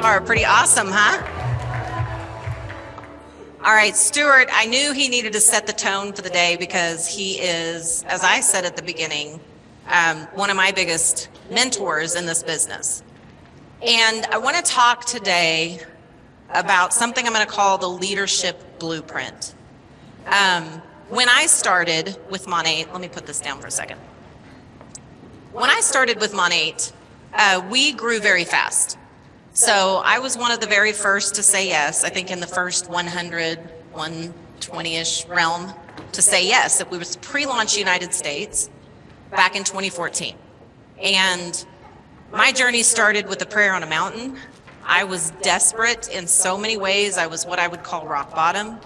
far. Pretty awesome, huh? All right, Stuart, I knew he needed to set the tone for the day because he is, as I said at the beginning, one of my biggest mentors in this business. And I want to talk today about something I'm going to call the leadership blueprint. When I started with Mon8, let me put this down for a second. When I started with Mon8, we grew very fast. So I was one of the very first to say yes, I think in the first 100, 120-ish realm to say yes. It was pre-launch United States back in 2014. And my journey started with a prayer on a mountain. I was desperate in so many ways. I was what I would call rock bottom.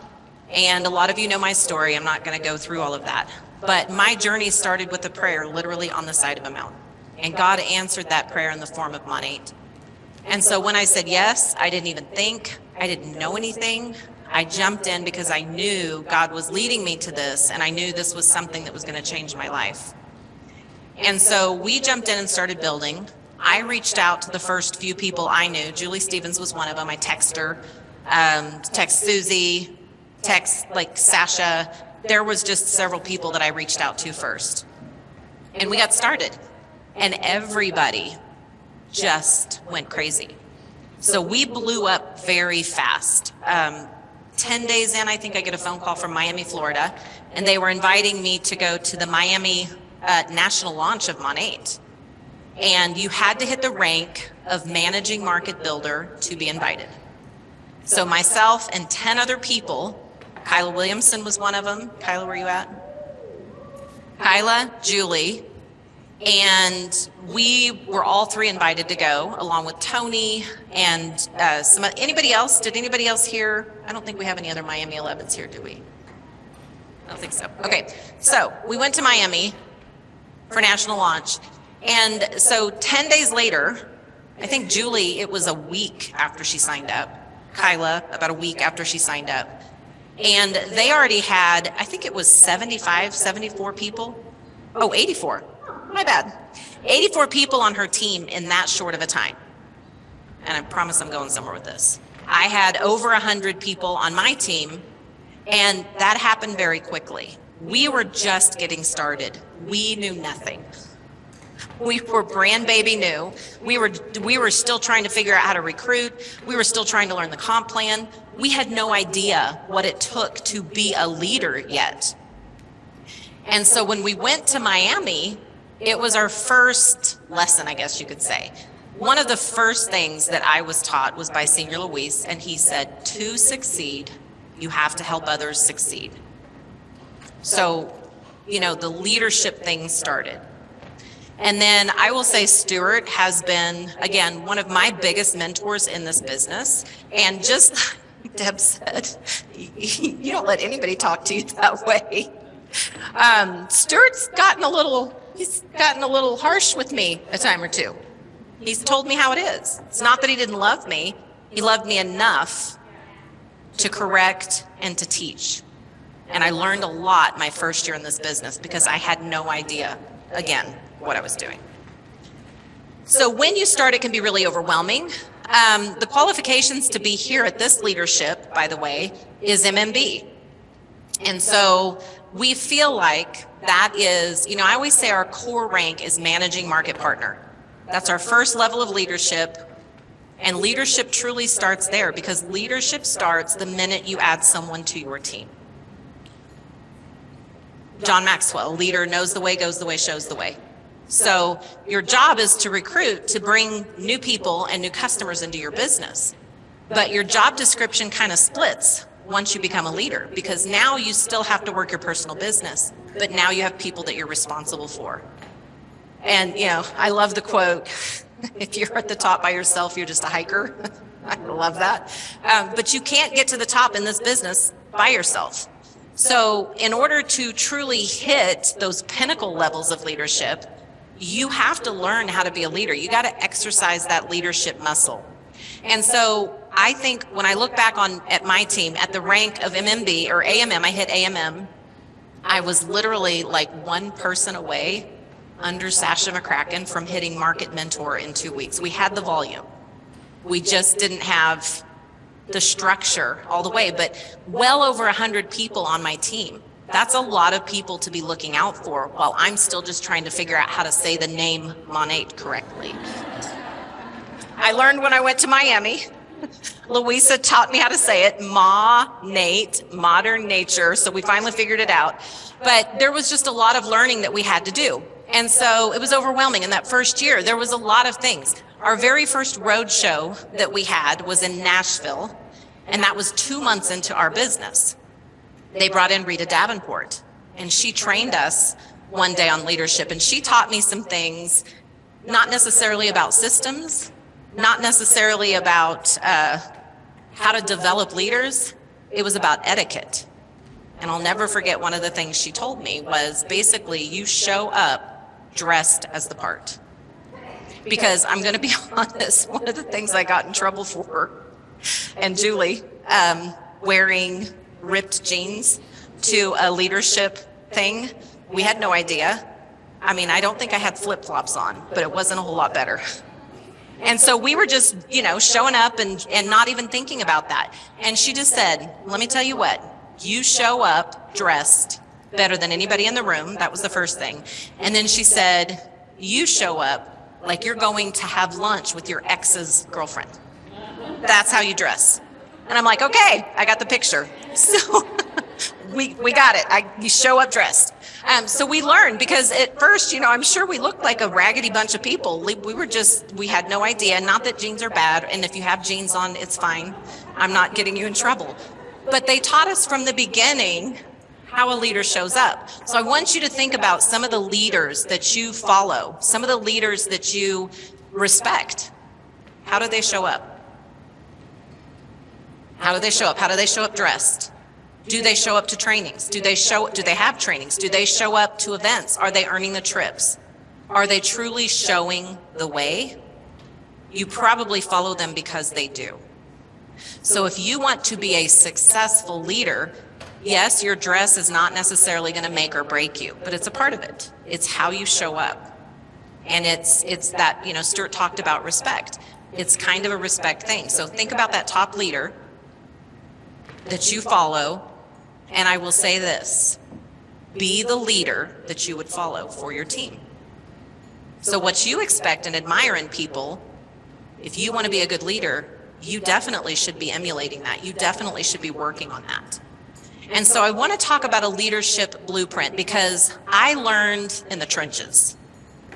And a lot of you know my story. I'm not going to go through all of that. But my journey started with a prayer literally on the side of a mountain. And God answered that prayer in the form of Mon8. And so when I said yes, I didn't even think, I didn't know anything. I jumped in because I knew God was leading me to this, and I knew this was something that was going to change my life. And so we jumped in and started building. I reached out to the first few people I knew. Julie Stevens was one of them. I texted her, text Susie, text like Sasha. There was just several people that I reached out to first. And we got started. And everybody just went crazy. So we blew up very fast. 10 days in, I think I get a phone call from Miami, Florida, and they were inviting me to go to the Miami national launch of Mon8. And you had to hit the rank of managing market builder to be invited. So myself and 10 other people, Kyla Williamson was one of them. Kyla, where you at? Kyla, Julie, and we were all three invited to go, along with Tony and anybody else? Did anybody else hear? I don't think we have any other Miami 11s here, do we? I don't think so. Okay, so we went to Miami for national launch. And so 10 days later, I think Julie, it was a week after she signed up. Kyla, about a week after she signed up. And they already had, I think it was 75, 74 people. Oh, 84. My bad. 84 people on her team in that short of a time. And I promise I'm going somewhere with this. I had over 100 people on my team, and that happened very quickly. We were just getting started. We knew nothing. We were brand baby new. We were still trying to figure out how to recruit. We were still trying to learn the comp plan. We had no idea what it took to be a leader yet. And so when we went to Miami, it was our first lesson, I guess you could say. One of the first things that I was taught was by Senior Luis, and he said, to succeed, you have to help others succeed. So, the leadership thing started. And then I will say Stuart has been, again, one of my biggest mentors in this business. And just like Deb said, you don't let anybody talk to you that way. Stuart's gotten a little harsh with me a time or two. He's told me how it is. It's not that he didn't love me. He loved me enough to correct and to teach. And I learned a lot my first year in this business because I had no idea, again, what I was doing. So when you start, it can be really overwhelming. The qualifications to be here at this leadership, by the way, is MMB. And so we feel like that is, I always say our core rank is managing market partner. That's our first level of leadership. And leadership truly starts there because leadership starts the minute you add someone to your team. John Maxwell, leader knows the way, goes the way, shows the way. So your job is to recruit, to bring new people and new customers into your business. But your job description kind of splits once you become a leader because now you still have to work your personal business, but now you have people that you're responsible for. And, I love the quote, if you're at the top by yourself, you're just a hiker. I love that. But you can't get to the top in this business by yourself. So in order to truly hit those pinnacle levels of leadership, you have to learn how to be a leader. You got to exercise that leadership muscle. And so I think when I look back at my team at the rank of MMB or AMM, I hit AMM. I was literally like one person away under Sasha McCracken from hitting Market Mentor in 2 weeks. We had the volume. We just didn't have the structure all the way, but well over 100 people on my team. That's a lot of people to be looking out for while I'm still just trying to figure out how to say the name Monate correctly. I learned when I went to Miami. Louisa taught me how to say it, Monate, modern nature. So we finally figured it out. But there was just a lot of learning that we had to do. And so it was overwhelming in that first year. There was a lot of things. Our very first road show that we had was in Nashville, and that was 2 months into our business. They brought in Rita Davenport, and she trained us one day on leadership, and she taught me some things, not necessarily about systems, not necessarily about how to develop leaders. It was about etiquette. And I'll never forget one of the things she told me was basically you show up dressed as the part. Because I'm going to be honest, one of the things I got in trouble for, and Julie, wearing ripped jeans to a leadership thing, we had no idea. I mean, I don't think I had flip-flops on, but it wasn't a whole lot better. And so we were just, showing up and not even thinking about that. And she just said, let me tell you what, you show up dressed better than anybody in the room. That was the first thing. And then she said, you show up like you're going to have lunch with your ex's girlfriend. That's how you dress. And I'm like, okay, I got the picture. So we got it. You show up dressed. So we learned, because at first, I'm sure we looked like a raggedy bunch of people. We had no idea. Not that jeans are bad. And if you have jeans on, it's fine. I'm not getting you in trouble. But they taught us from the beginning how a leader shows up. So I want you to think about some of the leaders that you follow, some of the leaders that you respect. How do they show up? How do they show up? How do they show up dressed? Do they show up to trainings? Do they have trainings? Do they show up to events? Are they earning the trips? Are they truly showing the way? You probably follow them because they do. So if you want to be a successful leader, yes, your dress is not necessarily going to make or break you, but it's a part of it. It's how you show up. And it's that, Stuart talked about respect. It's kind of a respect thing. So think about that top leader that you follow. And I will say this, be the leader that you would follow for your team. So what you expect and admire in people, if you want to be a good leader, you definitely should be emulating that. You definitely should be working on that. And so I want to talk about a leadership blueprint, because I learned in the trenches.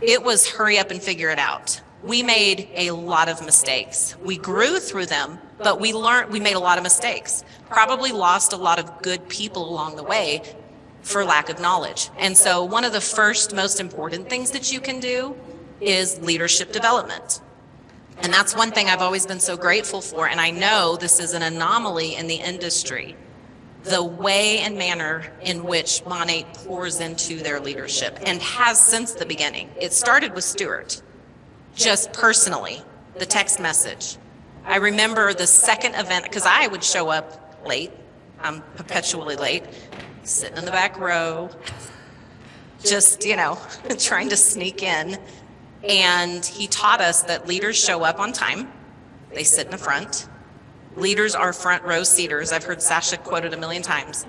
It was hurry up and figure it out. We made a lot of mistakes. We grew through them, but we made a lot of mistakes. Probably lost a lot of good people along the way for lack of knowledge. And so one of the first most important things that you can do is leadership development. And that's one thing I've always been so grateful for. And I know this is an anomaly in the industry, the way and manner in which Monate pours into their leadership, and has since the beginning. It started with Stuart, just personally, the text message. I remember the second event, because I would show up late. I'm perpetually late, sitting in the back row, just, trying to sneak in. And he taught us that leaders show up on time. They sit in the front. Leaders are front row seaters. I've heard Sasha quoted a million times.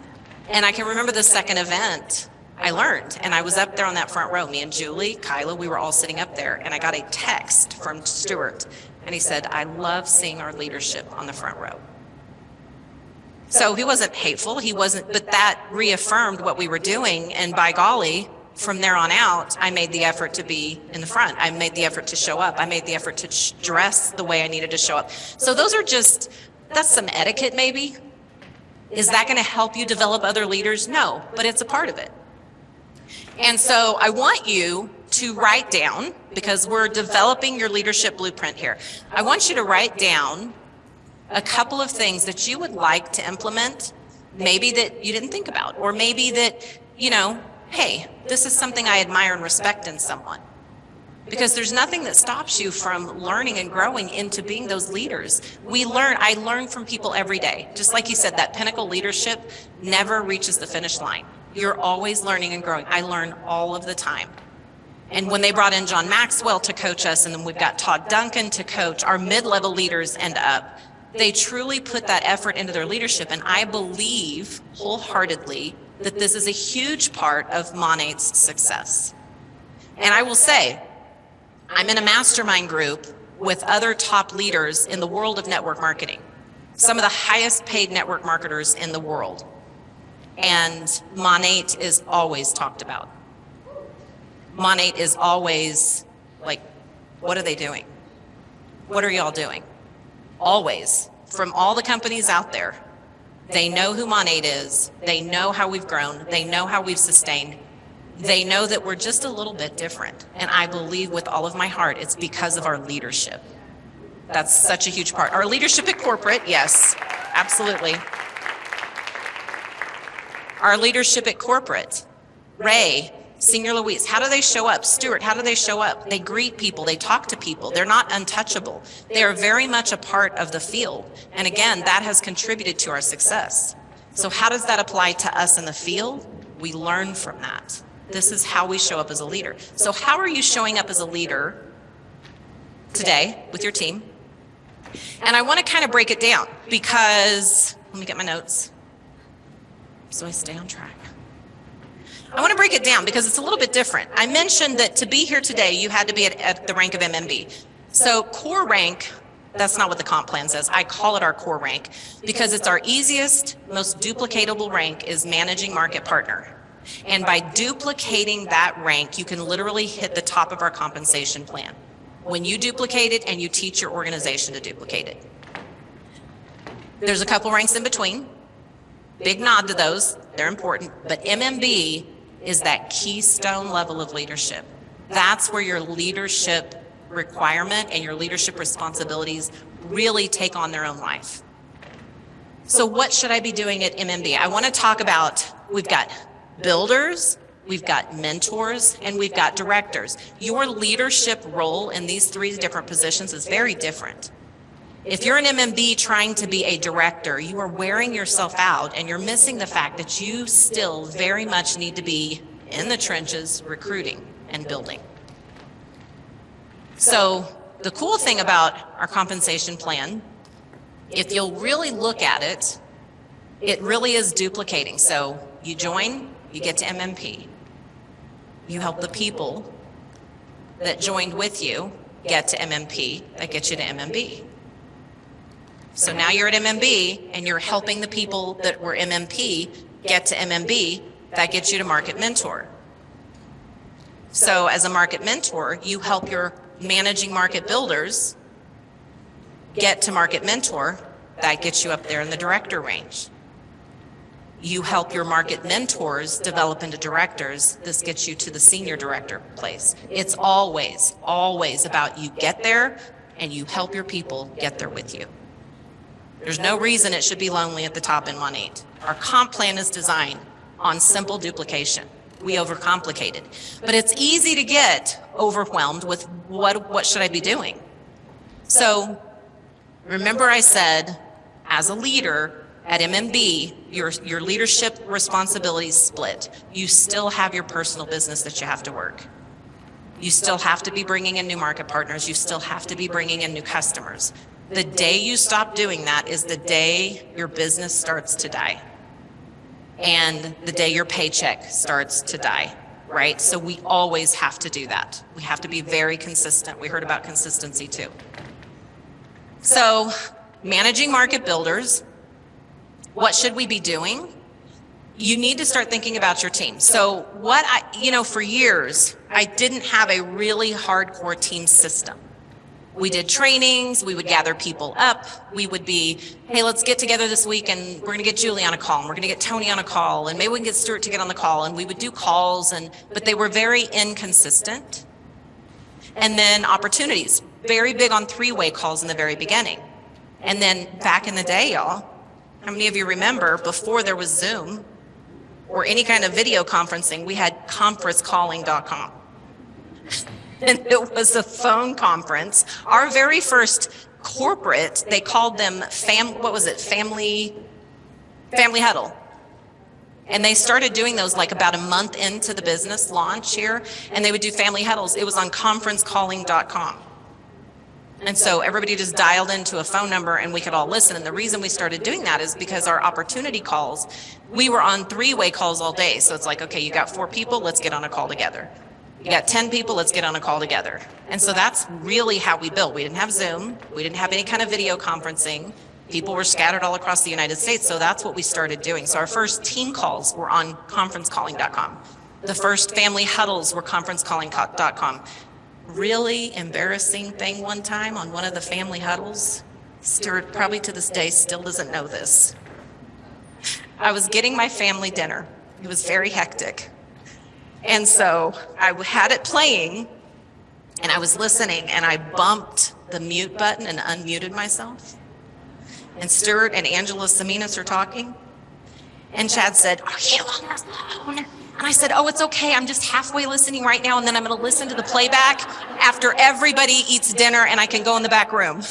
And I can remember the second event I learned, and I was up there on that front row. Me and Julie, Kyla, we were all sitting up there, and I got a text from Stuart, and he said, I love seeing our leadership on the front row. So he wasn't hateful, but that reaffirmed what we were doing, and by golly, from there on out, I made the effort to be in the front. I made the effort to show up. I made the effort to dress the way I needed to show up. So that's some etiquette maybe. Is that going to help you develop other leaders? No, but it's a part of it. And so I want you to write down, because we're developing your leadership blueprint here. I want you to write down a couple of things that you would like to implement, maybe that you didn't think about, or maybe that, hey, this is something I admire and respect in someone. Because there's nothing that stops you from learning and growing into being those leaders. I learn from people every day. Just like you said, that pinnacle leadership never reaches the finish line. You're always learning and growing. I learn all of the time. And when they brought in John Maxwell to coach us, and then we've got Todd Duncan to coach our mid-level leaders and up, they truly put that effort into their leadership. And I believe wholeheartedly that this is a huge part of Monate's success. And I will say, I'm in a mastermind group with other top leaders in the world of network marketing, some of the highest paid network marketers in the world. And Monate is always talked about. Monate is always like, what are they doing? What are y'all doing? Always, from all the companies out there, they know who Monate is. They know how we've grown. They know how we've sustained. They know that we're just a little bit different. And I believe with all of my heart, it's because of our leadership. That's such a huge part. Our leadership at corporate, yes, absolutely. Our leadership at corporate, Ray, Senior Louise, how do they show up? Stuart, how do they show up? They greet people, they talk to people, they're not untouchable. They are very much a part of the field. And again, that has contributed to our success. So how does that apply to us in the field? We learn from that. This is how we show up as a leader. So how are you showing up as a leader today with your team? And I want to kind of break it down because, let me get my notes so I stay on track. I want to break it down because it's a little bit different. I mentioned that to be here today, you had to be at the rank of MMB. So core rank, that's not what the comp plan says. I call it our core rank because it's our easiest, most duplicatable rank is managing market partner. And by duplicating that rank, you can literally hit the top of our compensation plan when you duplicate it and you teach your organization to duplicate it. There's a couple ranks in between. Big nod to those, they're important, but MMB is that keystone level of leadership. That's where your leadership requirement and your leadership responsibilities really take on their own life. So what should I be doing at MMB? I want to talk about, we've got builders, we've got mentors, and we've got directors. Your leadership role in these three different positions is very different. If you're an MMB trying to be a director, you are wearing yourself out and you're missing the fact that you still very much need to be in the trenches recruiting and building. So the cool thing about our compensation plan, if you'll really look at it, it really is duplicating. So you join, you get to MMP. You help the people that joined with you get to MMP, that gets you to MMB. So now you're at MMB and you're helping the people that were MMP get to MMB, that gets you to market mentor. So as a market mentor, you help your managing market builders get to market mentor, that gets you up there in the director range. You help your market mentors develop into directors, this gets you to the senior director place. It's always, always about you get there and you help your people get there with you. There's no reason it should be lonely at the top in Monate. Our comp plan is designed on simple duplication. We overcomplicate it. But it's easy to get overwhelmed with what should I be doing? So remember I said, as a leader at MMB, your leadership responsibilities split. You still have your personal business that you have to work. You still have to be bringing in new market partners. You still have to be bringing in new customers. The day you stop doing that is the day your business starts to die and the day your paycheck starts to die, right? So we always have to do that. We have to be very consistent. We heard about consistency too. So managing market builders, what should we be doing? You need to start thinking about your team. So for years, I didn't have a really hardcore team system. We did trainings, we would gather people up, we would be, hey, let's get together this week and we're gonna get Julie on a call and we're gonna get Tony on a call and maybe we can get Stuart to get on the call, and we would do calls, but they were very inconsistent. And then opportunities, very big on three-way calls in the very beginning. And then back in the day, y'all, how many of you remember before there was Zoom or any kind of video conferencing, we had conferencecalling.com. And it was a phone conference. Our very first corporate, they called them family huddle. And they started doing those like about a month into the business launch here, and they would do family huddles. It was on conferencecalling.com. And so everybody just dialed into a phone number and we could all listen. And the reason we started doing that is because our opportunity calls, we were on three-way calls all day. So it's like, okay, you got 4 people, let's get on a call together. You got 10 people, let's get on a call together. And so that's really how we built. We didn't have Zoom. We didn't have any kind of video conferencing. People were scattered all across the United States. So that's what we started doing. So our first team calls were on conferencecalling.com. The first family huddles were conferencecalling.com. Really embarrassing thing one time on one of the family huddles. Stuart probably to this day still doesn't know this. I was getting my family dinner. It was very hectic. And so I had it playing and I was listening and I bumped the mute button and unmuted myself. And Stuart and Angela Saminas are talking. And Chad said, "Are you on the phone?" And I said, "Oh, it's okay. I'm just halfway listening right now. And then I'm going to listen to the playback after everybody eats dinner and I can go in the back room."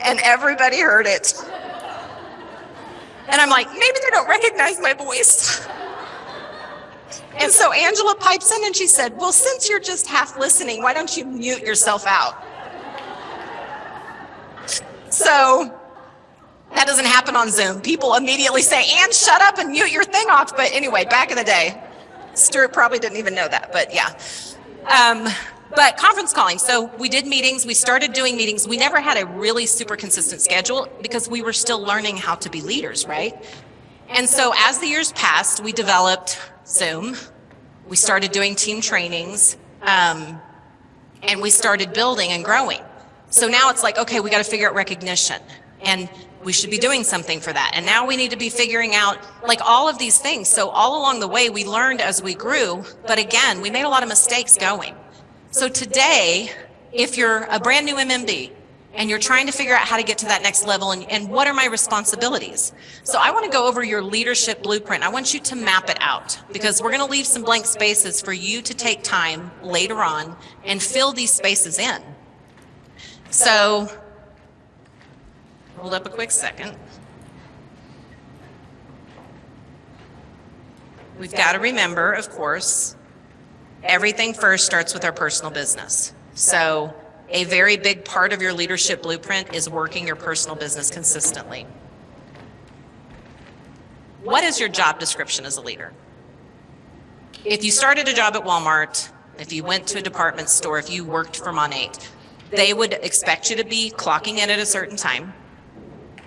And everybody heard it. And I'm like, maybe they don't recognize my voice. And so Angela pipes in and she said, "Well, since you're just half listening, why don't you mute yourself out?" So that doesn't happen on Zoom. People immediately say, "Ann, shut up and mute your thing off." But anyway, back in the day, Stuart probably didn't even know that, but yeah. But conference calling. So we did meetings. We started doing meetings. We never had a really super consistent schedule because we were still learning how to be leaders, right? And so as the years passed, we developed Zoom. We started doing team trainings, and we started building and growing. So now it's like, okay, we got to figure out recognition, and we should be doing something for that. And now we need to be figuring out like all of these things. So all along the way, we learned as we grew, but again, we made a lot of mistakes going. So today, if you're a brand new MMB and you're trying to figure out how to get to that next level and what are my responsibilities? So I want to go over your leadership blueprint. I want you to map it out because we're going to leave some blank spaces for you to take time later on and fill these spaces in. So hold up a quick second. We've got to remember, of course, everything first starts with our personal business. So a very big part of your leadership blueprint is working your personal business consistently. What is your job description as a leader? If you started a job at Walmart, if you went to a department store, if you worked for Monat, they would expect you to be clocking in at a certain time,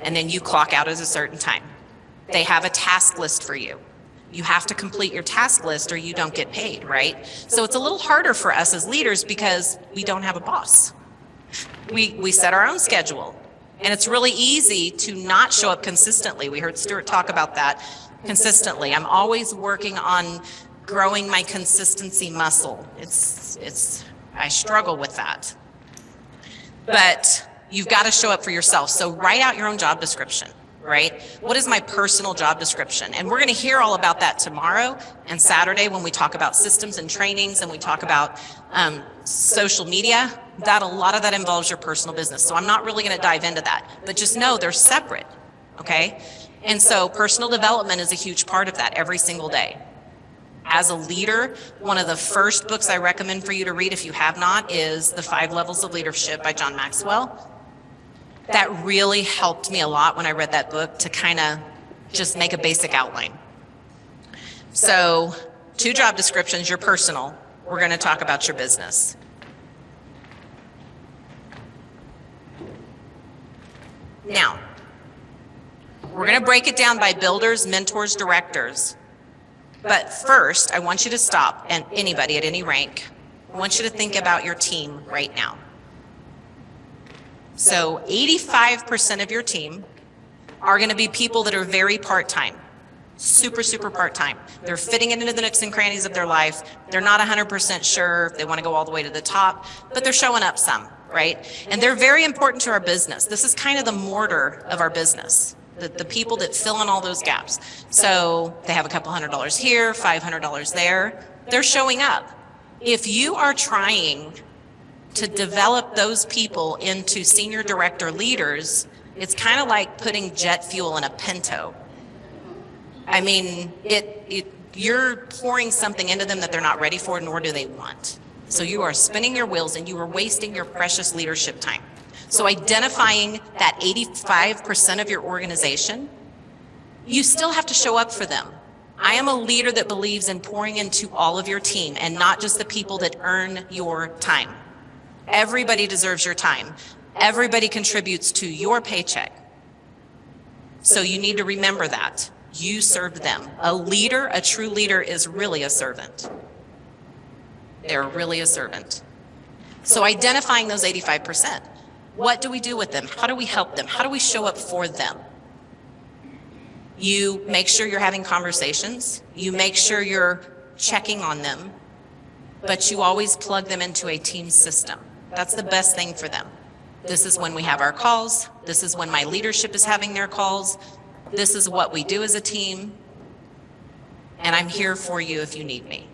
and then you clock out at a certain time. They have a task list for you. You have to complete your task list or you don't get paid, right? So it's a little harder for us as leaders because we don't have a boss. We set our own schedule, and it's really easy to not show up consistently. We heard Stuart talk about that consistently. I'm always working on growing my consistency muscle. I struggle with that. But you've got to show up for yourself. So write out your own job description, right? What is my personal job description? And we're going to hear all about that tomorrow and Saturday when we talk about systems and trainings and we talk about social media. A lot of that involves your personal business. So I'm not really going to dive into that, but just know they're separate, okay? And so personal development is a huge part of that every single day. As a leader, one of the first books I recommend for you to read if you have not is The 5 Levels of Leadership by John Maxwell. That really helped me a lot when I read that book to kind of just make a basic outline. So 2 job descriptions, your personal. We're going to talk about your business. Now, we're going to break it down by builders, mentors, directors. But first, I want you to stop, and anybody at any rank, I want you to think about your team right now. So 85% of your team are going to be people that are very part-time, super, super part-time. They're fitting it into the nooks and crannies of their life. They're not 100% sure if they want to go all the way to the top, but they're showing up some, right? And they're very important to our business. This is kind of the mortar of our business. The people that fill in all those gaps. So they have a couple $100 here, $500 there. They're showing up. If you are trying to develop those people into senior director leaders, it's kind of like putting jet fuel in a Pinto. I mean, you're pouring something into them that they're not ready for, nor do they want. So you are spinning your wheels and you are wasting your precious leadership time. So identifying that 85% of your organization, you still have to show up for them. I am a leader that believes in pouring into all of your team and not just the people that earn your time. Everybody deserves your time. Everybody contributes to your paycheck. So you need to remember that. You served them. A leader, a true leader, is really a servant. They're really a servant. So identifying those 85%. What do we do with them? How do we help them? How do we show up for them? You make sure you're having conversations. You make sure you're checking on them. But you always plug them into a team system. That's the best thing for them. This is when we have our calls. This is when my leadership is having their calls. This is what we do as a team. And I'm here for you if you need me.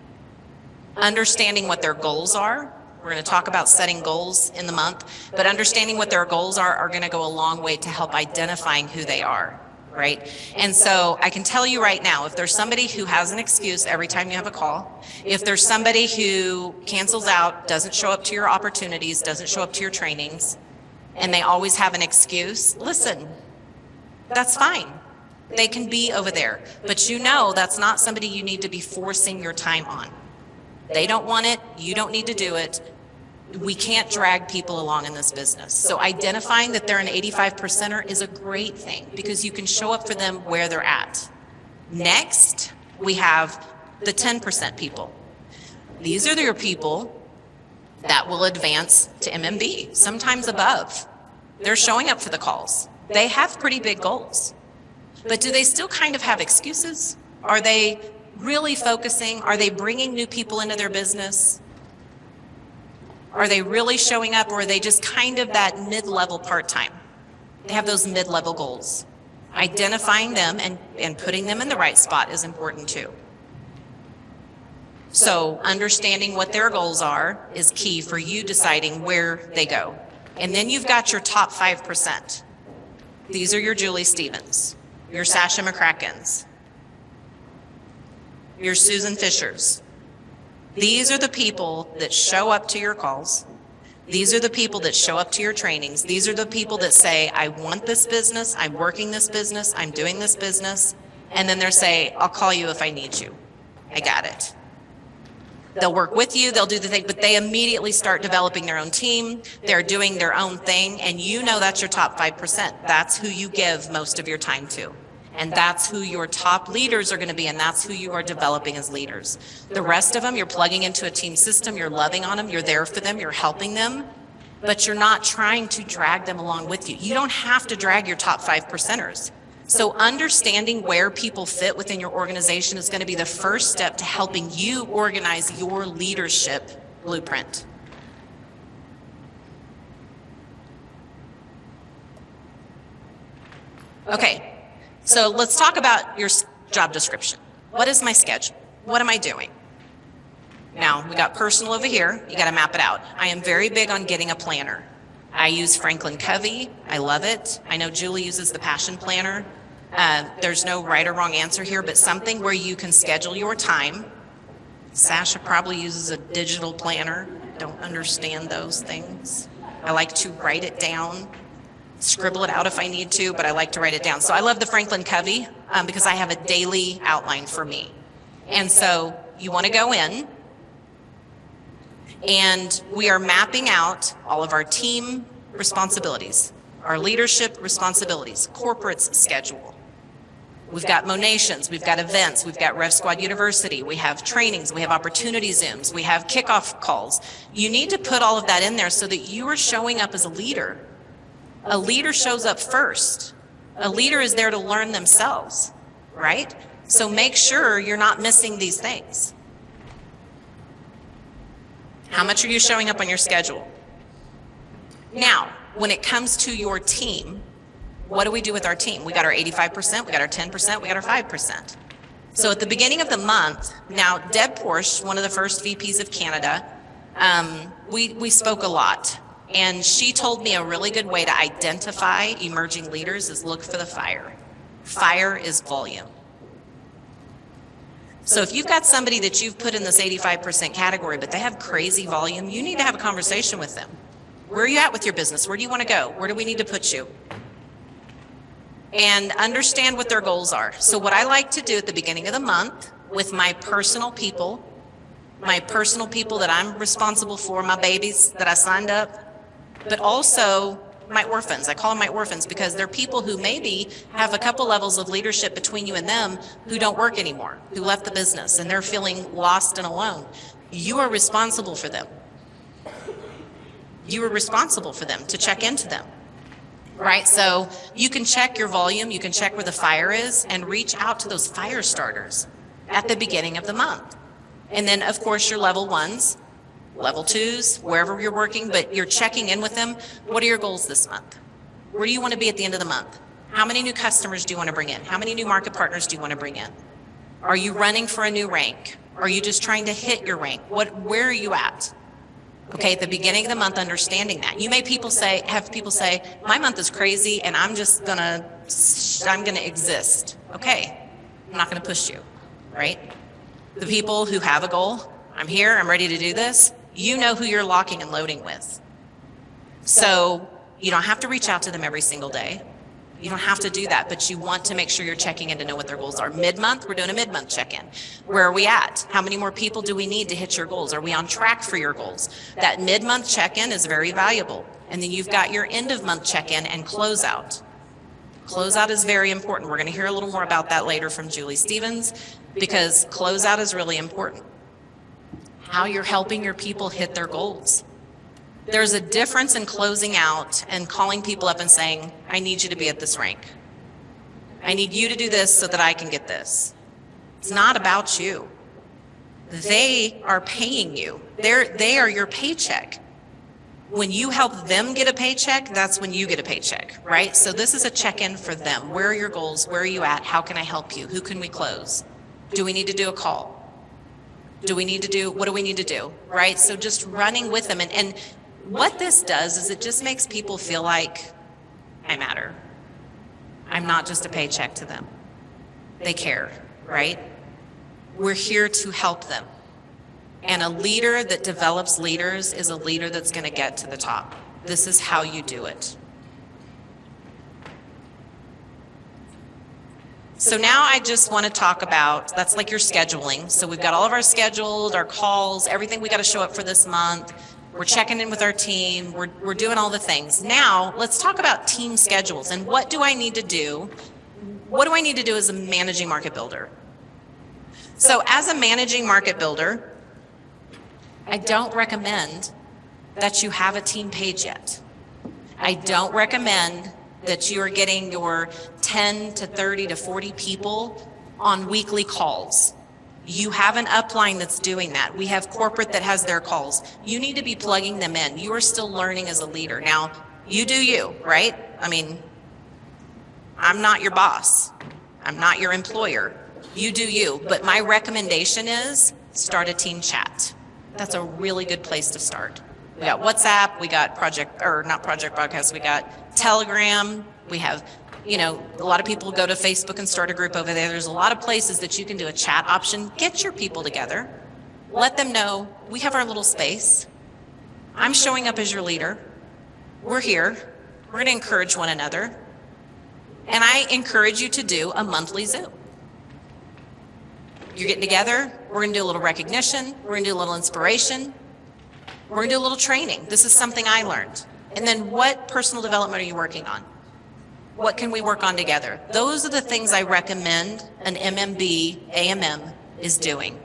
Understanding what their goals are. We're going to talk about setting goals in the month, but understanding what their goals are going to go a long way to help identifying who they are, right? And so I can tell you right now, if there's somebody who has an excuse every time you have a call, if there's somebody who cancels out, doesn't show up to your opportunities, doesn't show up to your trainings, and they always have an excuse, listen, that's fine. They can be over there, but you know that's not somebody you need to be forcing your time on. They don't want it, you don't need to do it. We can't drag people along in this business. So identifying that they're an 85%er is a great thing because you can show up for them where they're at. Next, we have the 10% people. These are your people that will advance to MMB, sometimes above. They're showing up for the calls. They have pretty big goals. But do they still kind of have excuses? Are they really focusing? Are they bringing new people into their business? Are they really showing up, or are they just kind of that mid-level part-time? They have those mid-level goals. Identifying them and putting them in the right spot is important too. So understanding what their goals are is key for you deciding where they go. And then you've got your top 5%. These are your Julie Stevens, your Sasha McCrackens, your Susan Fishers. These are the people that show up to your calls. These are the people that show up to your trainings. These are the people that say, I want this business, I'm working this business, I'm doing this business. And then they'll say, I'll call you if I need you. I got it. They'll work with you, they'll do the thing, but they immediately start developing their own team. They're doing their own thing, and you know that's your top 5%. That's who you give most of your time to. And that's who your top leaders are going to be, and that's who you are developing as leaders. The rest of them, you're plugging into a team system, you're loving on them, you're there for them, you're helping them, but you're not trying to drag them along with you. You don't have to drag your top 5%ers. So understanding where people fit within your organization is going to be the first step to helping you organize your leadership blueprint. Okay. So let's talk about your job description. What is my schedule? What am I doing? Now, we got personal over here. You got to map it out. I am very big on getting a planner. I use Franklin Covey. I love it. I know Julie uses the Passion Planner. There's no right or wrong answer here, but something where you can schedule your time. Sasha probably uses a digital planner. Don't understand those things. I like to write it down. Scribble it out if I need to, but I like to write it down. So I love the Franklin Covey because I have a daily outline for me. And so you want to go in, and we are mapping out all of our team responsibilities, our leadership responsibilities, corporate's schedule. We've got Monations, we've got events, we've got Rev Squad University, we have trainings, we have opportunity Zooms, we have kickoff calls. You need to put all of that in there so that you are showing up as a leader. A leader shows up first. A leader is there to learn themselves, right? So make sure you're not missing these things. How much are you showing up on your schedule? Now, when it comes to your team, what do we do with our team? We got our 85%, we got our 10%, we got our 5%. So at the beginning of the month, now Deb Porsche, one of the first VPs of Canada, we spoke a lot. And she told me a really good way to identify emerging leaders is look for the fire. Fire is volume. So if you've got somebody that you've put in this 85% category, but they have crazy volume, you need to have a conversation with them. Where are you at with your business? Where do you want to go? Where do we need to put you? And understand what their goals are. So what I like to do at the beginning of the month with my personal people that I'm responsible for, my babies that I signed up, but also my orphans. I call them my orphans because they're people who maybe have a couple levels of leadership between you and them who don't work anymore, who left the business and they're feeling lost and alone. You are responsible for them. You are responsible for them to check into them. Right? So you can check your volume, you can check where the fire is and reach out to those fire starters at the beginning of the month. And then of course your level ones, level twos, wherever you're working, but you're checking in with them. What are your goals this month? Where do you want to be at the end of the month? How many new customers do you want to bring in? How many new market partners do you want to bring in? Are you running for a new rank? Are you just trying to hit your rank? Where are you at? Okay, at the beginning of the month, understanding that. You may have people say, my month is crazy and I'm gonna exist. Okay, I'm not gonna push you, right? The people who have a goal, I'm here, I'm ready to do this, you know who you're locking and loading with. So you don't have to reach out to them every single day. You don't have to do that, but you want to make sure you're checking in to know what their goals are. Mid-month, we're doing a mid-month check-in. Where are we at? How many more people do we need to hit your goals? Are we on track for your goals? That mid-month check-in is very valuable. And then you've got your end-of-month check-in and closeout. Closeout is very important. We're going to hear a little more about that later from Julie Stevens because closeout is really important. How you're helping your people hit their goals. There's a difference in closing out and calling people up and saying, I need you to be at this rank. I need you to do this so that I can get this. It's not about you. They are paying you. They are your paycheck. When you help them get a paycheck, that's when you get a paycheck, right? So this is a check-in for them. Where are your goals? Where are you at? How can I help you? Who can we close? Do we need to do a call? What do we need to do, right? So just running with them. And what this does is it just makes people feel like I matter. I'm not just a paycheck to them. They care, right? We're here to help them. And a leader that develops leaders is a leader that's going to get to the top. This is how you do it. So now I just want to talk about, that's like your scheduling. So we've got all of our scheduled, our calls, everything we got to show up for this month. We're checking in with our team. We're doing all the things. Now, let's talk about team schedules and what do I need to do? What do I need to do as a managing market builder? So as a managing market builder, I don't recommend that you have a team page yet. I don't recommend that you are getting your 10 to 30 to 40 people on weekly calls. You have an upline that's doing that. We have corporate that has their calls. You need to be plugging them in. You are still learning as a leader. Now, you do you, right? I mean, I'm not your boss. I'm not your employer. You do you. But my recommendation is start a team chat. That's a really good place to start. We got WhatsApp, we got not Project Broadcast, we got Telegram, we have, a lot of people go to Facebook and start a group over there. There's a lot of places that you can do a chat option. Get your people together. Let them know we have our little space. I'm showing up as your leader. We're here. We're going to encourage one another. And I encourage you to do a monthly Zoom. You're getting together. We're going to do a little recognition. We're going to do a little inspiration. We're going to do a little training. This is something I learned. And then what personal development are you working on? What can we work on together? Those are the things I recommend an MMB, AMM is doing.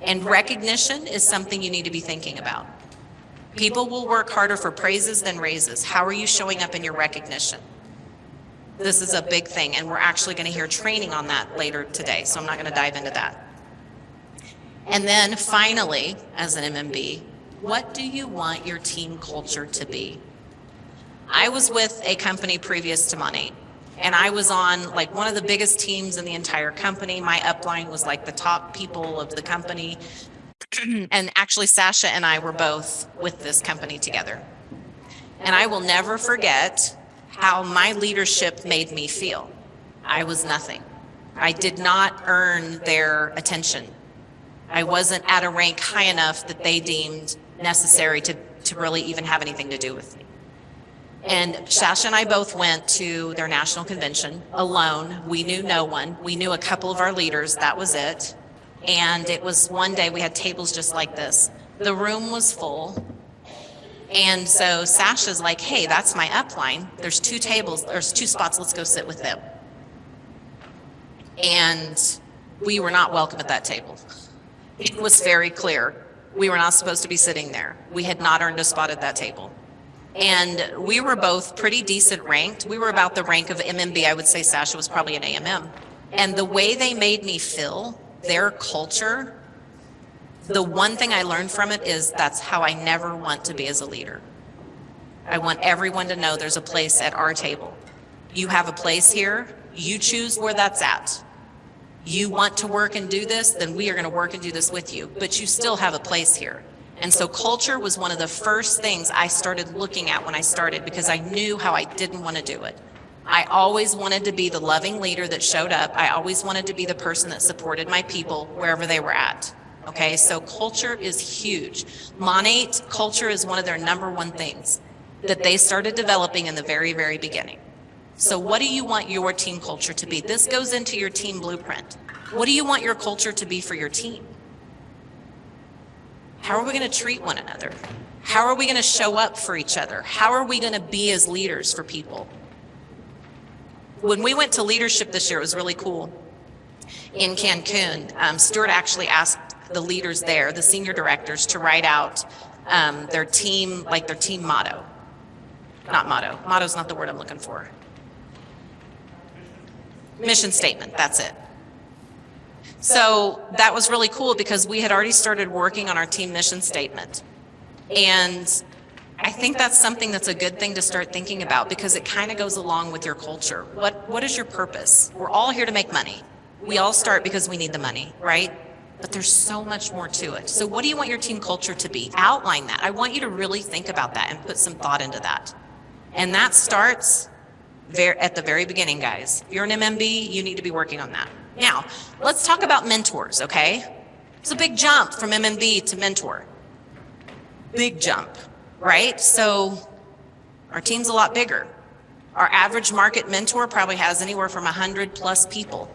And recognition is something you need to be thinking about. People will work harder for praises than raises. How are you showing up in your recognition? This is a big thing, and we're actually going to hear training on that later today, so I'm not going to dive into that. And then finally, as an MMB, what do you want your team culture to be? I was with a company previous to Money, and I was on like one of the biggest teams in the entire company. My upline was like the top people of the company. And actually, Sasha and I were both with this company together. And I will never forget how my leadership made me feel. I was nothing. I did not earn their attention. I wasn't at a rank high enough that they deemed necessary to really even have anything to do with me. And Sasha and I both went to their national convention alone. We knew no one. We knew a couple of our leaders. That was it. And it was one day we had tables just like this. The room was full. And so Sasha's like, hey, that's my upline. There's 2 tables, there's 2 spots. Let's go sit with them. And we were not welcome at that table. It was very clear. We were not supposed to be sitting there. We had not earned a spot at that table. And we were both pretty decent ranked. We were about the rank of MMB. I would say Sasha was probably an AMM. And the way they made me feel, their culture, the one thing I learned from it is that's how I never want to be as a leader. I want everyone to know there's a place at our table. You have a place here. You choose where that's at. You want to work and do this, then we are going to work and do this with you. But you still have a place here. And so culture was one of the first things I started looking at when I started, because I knew how I didn't want to do it. I always wanted to be the loving leader that showed up. I always wanted to be the person that supported my people wherever they were at. Okay, so culture is huge. Monate culture is one of their #1 things that they started developing in the very, very beginning. So what do you want your team culture to be? This goes into your team blueprint. What do you want your culture to be for your team? How are we going to treat one another? How are we going to show up for each other? How are we going to be as leaders for people? When we went to leadership this year, it was really cool. In Cancun, Stuart actually asked the leaders there, the senior directors, to write out their team, like their team motto. Not motto. Motto's not the word I'm looking for. Mission statement, that's it. So that was really cool because we had already started working on our team mission statement. And I think that's something that's a good thing to start thinking about, because it kind of goes along with your culture. What is your purpose? We're all here to make money. We all start because we need the money, right? But there's so much more to it. So what do you want your team culture to be? Outline that. I want you to really think about that and put some thought into that. And that starts at the very beginning, guys. If you're an MMB, you need to be working on that. Now, let's talk about mentors, okay? It's a big jump from MMB to mentor. Big jump, right? So our team's a lot bigger. Our average market mentor probably has anywhere from 100 plus people.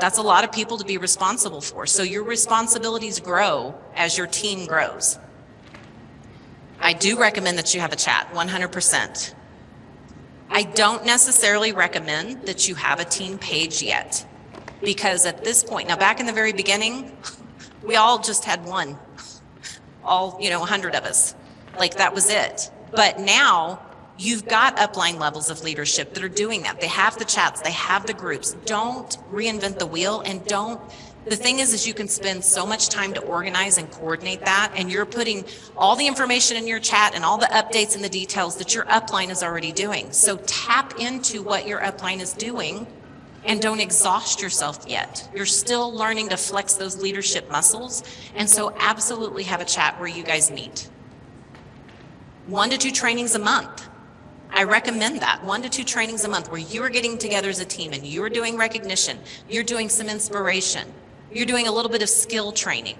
That's a lot of people to be responsible for. So your responsibilities grow as your team grows. I do recommend that you have a chat, 100%. I don't necessarily recommend that you have a team page yet, because at this point, now back in the very beginning, we all just had one, all, 100 of us, like that was it. But now you've got upline levels of leadership that are doing that. They have the chats, they have the groups. Don't reinvent the wheel, and the thing is you can spend so much time to organize and coordinate that, and you're putting all the information in your chat and all the updates and the details that your upline is already doing. So tap into what your upline is doing and don't exhaust yourself yet. You're still learning to flex those leadership muscles, and so absolutely have a chat where you guys meet. 1 to 2 trainings a month. I recommend that. 1 to 2 trainings a month where you are getting together as a team and you're doing recognition, you're doing some inspiration, you're doing a little bit of skill training,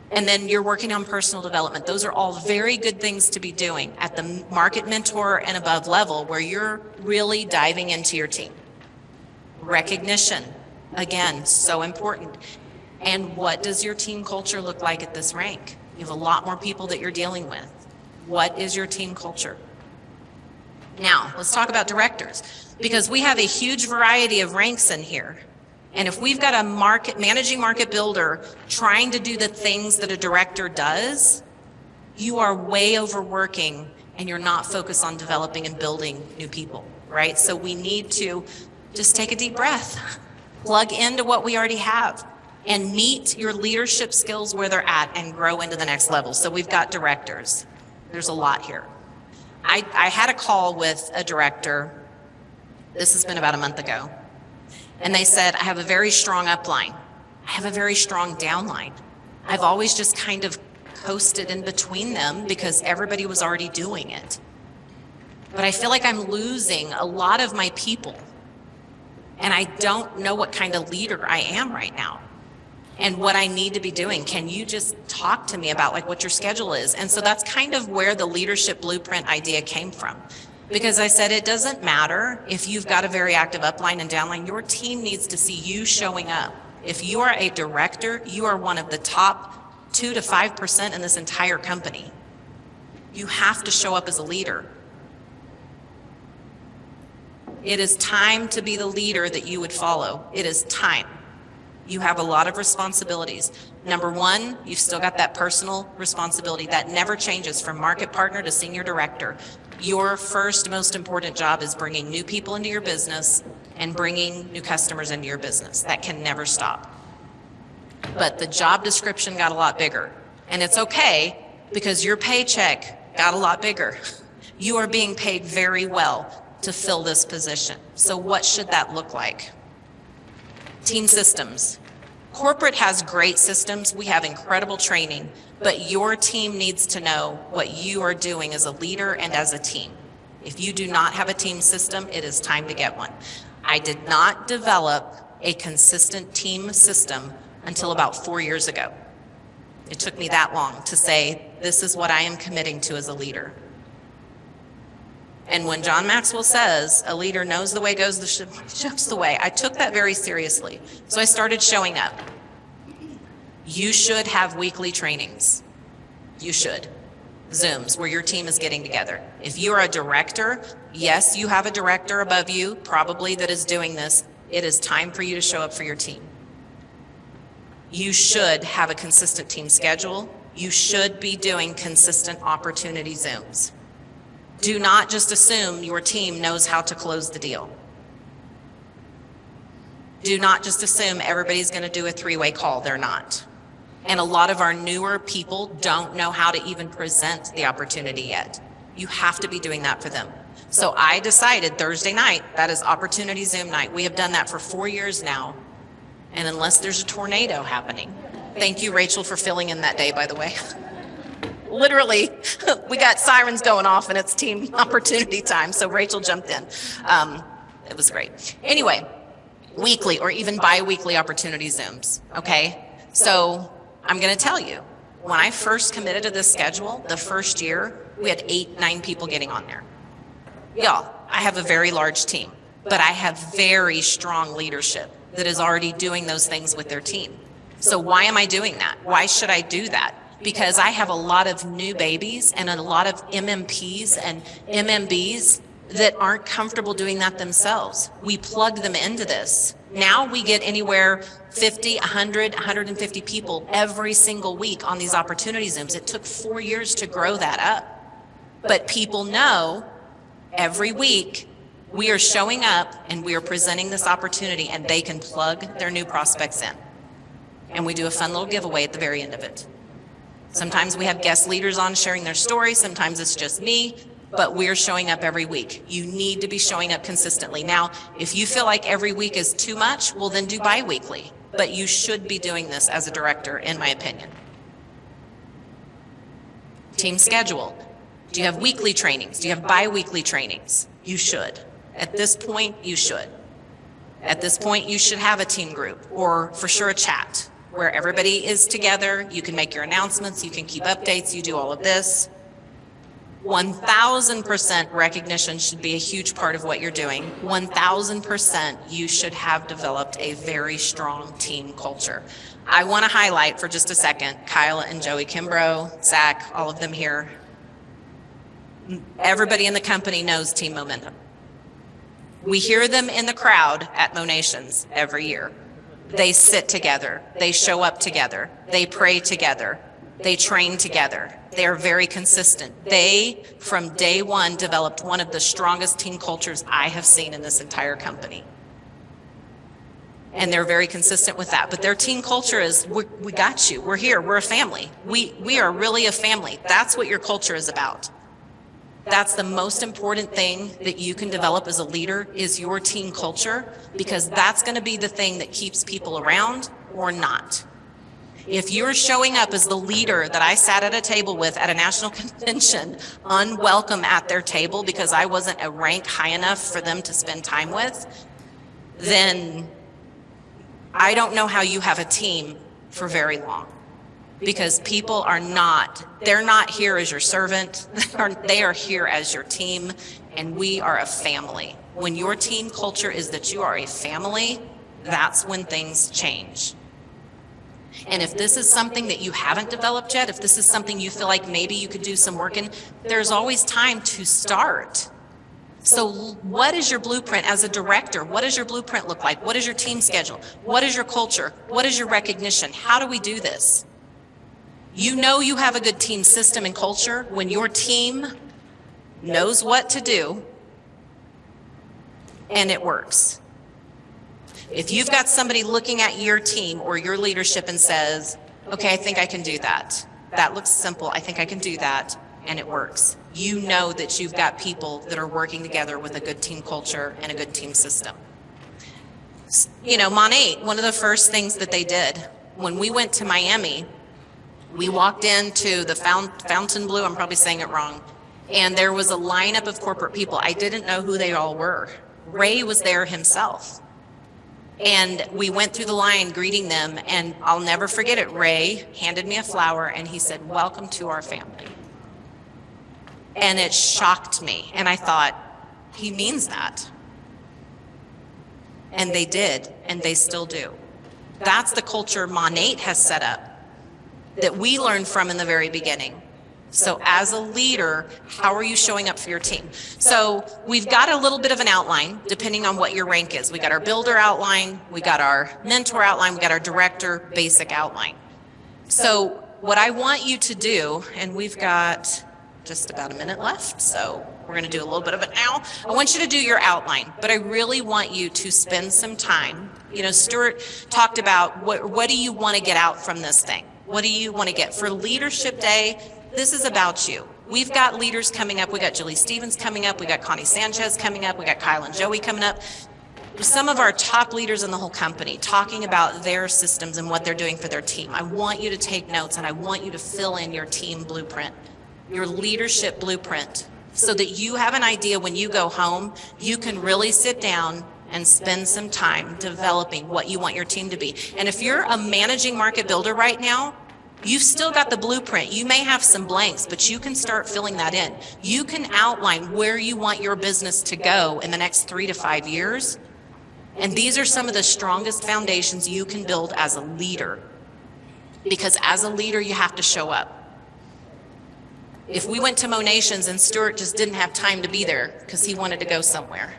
and then you're working on personal development. Those are all very good things to be doing at the market mentor and above level, where you're really diving into your team. Recognition, again, so important. And what does your team culture look like at this rank? You have a lot more people that you're dealing with. What is your team culture? Now, let's talk about directors, because we have a huge variety of ranks in here. And if we've got a managing market builder trying to do the things that a director does, you are way overworking and you're not focused on developing and building new people, right? So we need to just take a deep breath, plug into what we already have, and meet your leadership skills where they're at and grow into the next level. So we've got directors. There's a lot here. I had a call with a director. This has been about a month ago. And they said, I have a very strong upline. I have a very strong downline. I've always just kind of coasted in between them because everybody was already doing it. But I feel like I'm losing a lot of my people And I don't know what kind of leader I am right now and what I need to be doing. Can you just talk to me about like what your schedule is? And so that's kind of where the leadership blueprint idea came from. Because I said, it doesn't matter if you've got a very active upline and downline, your team needs to see you showing up. If you are a director, you are one of the top 2 to 5% in this entire company. You have to show up as a leader. It is time to be the leader that you would follow. It is time. You have a lot of responsibilities. Number one, you've still got that personal responsibility that never changes from market partner to senior director. Your first most important job is bringing new people into your business and bringing new customers into your business. That can never stop. But the job description got a lot bigger. And it's okay because your paycheck got a lot bigger. You are being paid very well to fill this position. So what should that look like? Team systems. Corporate has great systems. We have incredible training, but your team needs to know what you are doing as a leader and as a team. If you do not have a team system, it is time to get one. I did not develop a consistent team system until about 4 years ago. It took me that long to say, this is what I am committing to as a leader. And when John Maxwell says a leader knows the way goes, the show's the way, I took that very seriously. So I started showing up. You should have weekly trainings. You should. Zooms where your team is getting together. If you are a director, yes, you have a director above you probably that is doing this. It is time for you to show up for your team. You should have a consistent team schedule. You should be doing consistent opportunity Zooms. Do not just assume your team knows how to close the deal. Do not just assume everybody's going to do a three-way call. They're not. And a lot of our newer people don't know how to even present the opportunity yet. You have to be doing that for them. So I decided Thursday night, that is opportunity Zoom night. We have done that for 4 years now. And unless there's a tornado happening, thank you, Rachel, for filling in that day, by the way. Literally, we got sirens going off and it's team opportunity time. So Rachel jumped in. It was great. Anyway, weekly or even bi-weekly opportunity Zooms. Okay. So I'm going to tell you, when I first committed to this schedule, the first year, we had 8, 9 people getting on there. Y'all, I have a very large team, but I have very strong leadership that is already doing those things with their team. So why am I doing that? Why should I do that? Because I have a lot of new babies and a lot of MMPs and MMBs that aren't comfortable doing that themselves. We plug them into this. Now we get anywhere 50, 100, 150 people every single week on these opportunity Zooms. It took 4 years to grow that up. But people know every week we are showing up and we are presenting this opportunity and they can plug their new prospects in. And we do a fun little giveaway at the very end of it. Sometimes we have guest leaders on sharing their story. Sometimes it's just me, but we're showing up every week. You need to be showing up consistently. Now, if you feel like every week is too much, well, then do bi-weekly. But you should be doing this as a director, in my opinion. Team schedule. Do you have weekly trainings? Do you have bi-weekly trainings? You should. At this point, you should. At this point, you should have a team group or for sure a chat where everybody is together. You can make your announcements, you can keep updates, you do all of this. 1000% recognition should be a huge part of what you're doing. 1000% you should have developed a very strong team culture. I want to highlight for just a second, Kyle and Joey Kimbrough, Zach, all of them here. Everybody in the company knows team momentum. We hear them in the crowd at Monations every year. They sit together, they show up together, they pray together, they train together. They are very consistent. They, from day one, developed one of the strongest team cultures I have seen in this entire company. And they're very consistent with that. But their team culture is, we got you, we're here, we're a family. We are really a family. That's what your culture is about. That's the most important thing that you can develop as a leader is your team culture, because that's going to be the thing that keeps people around or not. If you're showing up as the leader that I sat at a table with at a national convention, unwelcome at their table because I wasn't a rank high enough for them to spend time with, then I don't know how you have a team for very long, because people are they're not here as your servant. They are here as your team, and we are a family. When your team culture is that you are a family, that's when things change. And if this is something that you haven't developed yet, if this is something you feel like maybe you could do some work in, there's always time to start. So what is your blueprint as a director? What does your blueprint look like? What is your team schedule? What is your culture? What is your recognition? How do we do this? You know you have a good team system and culture when your team knows what to do and it works. If you've got somebody looking at your team or your leadership and says, okay, I think I can do that. That looks simple. I think I can do that. And it works. You know that you've got people that are working together with a good team culture and a good team system. You know, Monate, one of the first things that they did when we went to Miami, we walked into the Fountain Blue, I'm probably saying it wrong, and there was a lineup of corporate people. I didn't know who they all were. Ray was there himself. And we went through the line greeting them, and I'll never forget it. Ray handed me a flower and he said, "Welcome to our family." And it shocked me. And I thought, he means that. And they did, and they still do. That's the culture Monate has set up that we learned from in the very beginning. So as a leader, how are you showing up for your team? So we've got a little bit of an outline depending on what your rank is. We got our builder outline, we got our mentor outline, we got our director basic outline. So what I want you to do, and we've got just about a minute left, so we're going to do a little bit of it now. I want you to do your outline, but I really want you to spend some time. You know, Stuart talked about what do you want to get out from this thing? What do you want to get? For Leadership Day, this is about you. We've got leaders coming up. We got Julie Stevens coming up. We got Connie Sanchez coming up. We got Kyle and Joey coming up. Some of our top leaders in the whole company talking about their systems and what they're doing for their team. I want you to take notes, and I want you to fill in your team blueprint, your leadership blueprint, so that you have an idea when you go home, you can really sit down and spend some time developing what you want your team to be. And if you're a managing market builder right now, you've still got the blueprint. You may have some blanks, but you can start filling that in. You can outline where you want your business to go in the next 3 to 5 years. And these are some of the strongest foundations you can build as a leader. Because as a leader, you have to show up. If we went to Monations and Stuart just didn't have time to be there because he wanted to go somewhere.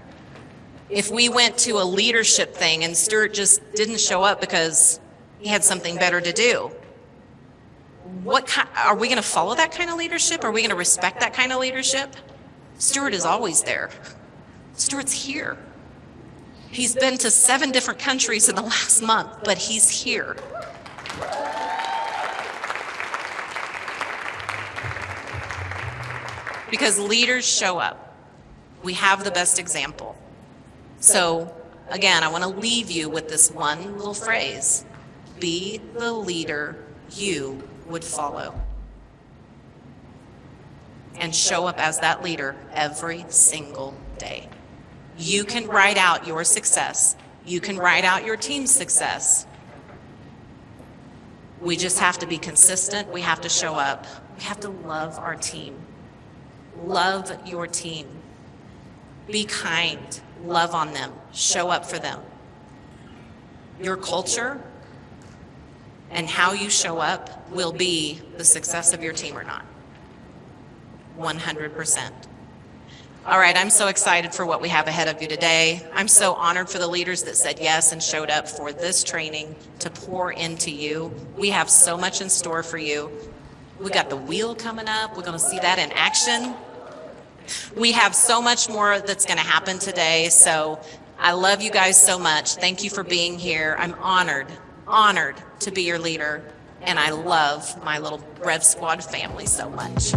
If we went to a leadership thing and Stuart just didn't show up because he had something better to do, are we going to follow that kind of leadership? Are we going to respect that kind of leadership? Stuart is always there. Stuart's here. He's been to 7 different countries in the last month, but he's here. Because leaders show up. We have the best example. So again, I want to leave you with this one little phrase. Be the leader you would follow. And show up as that leader every single day. You can write out your success. You can write out your team's success. We just have to be consistent. We have to show up. We have to love our team. Love your team. Be kind. Love on them. Show up for them. Your culture and how you show up will be the success of your team or not. 100%. All right, I'm so excited for what we have ahead of you today. I'm so honored for the leaders that said yes and showed up for this training to pour into you. We have so much in store for you. We got the wheel coming up. We're going to see that in action. We have so much more that's going to happen today. So I love you guys so much. Thank you for being here. I'm honored to be your leader. And I love my little REV Squad family so much.